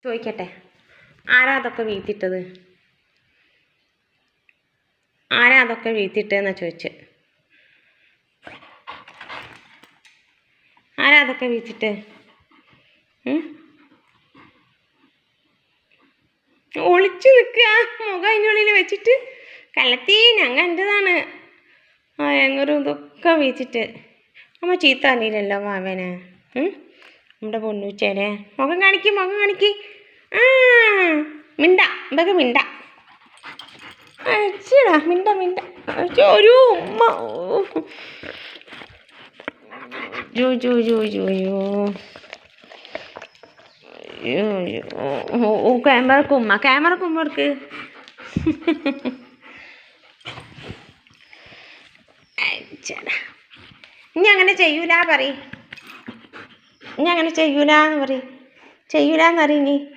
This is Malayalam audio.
ചോദിക്കട്ടെ, ആരാ അതൊക്കെ വീഴ്ത്തിട്ടത്? ആരാ അതൊക്കെ വീഴ്ത്തിട്ടെന്നാ ചോദിച്ചത്. ആരാ അതൊക്കെ വീഴ്ത്തിട്ട്? ഒളിച്ചു നിൽക്കുക മുഖം അതിനുള്ളിൽ വെച്ചിട്ട്. കള്ളത്തി ഞങ്ങൾ എൻ്റെതാണ്. എങ്ങൊരു ഇതൊക്കെ വീഴ്ത്തിട്ട് അമ്മ ചീത്ത അറിയില്ലല്ലോ മാവേനെ. നമ്മുടെ പൊന്നൂച്ചേനെ മുഖം കാണിക്ക്, മുഖം കാണിക്ക്. മിണ്ട ഇതൊക്കെ മിണ്ട. അച്ഛടാ മിണ്ട മിണ്ട. ഒരു ഉമ്മ. ജോ ജോ ജോ ജോ യോ ക്യാമറക്കുമ്മ എടുക്ക്. അച്ഛടാ ഇനി അങ്ങനെ ചെയ്യൂല പറ. ഇനി അങ്ങനെ ചെയ്യൂലെന്ന് പറ. ചെയ്യൂലെന്നറിയ.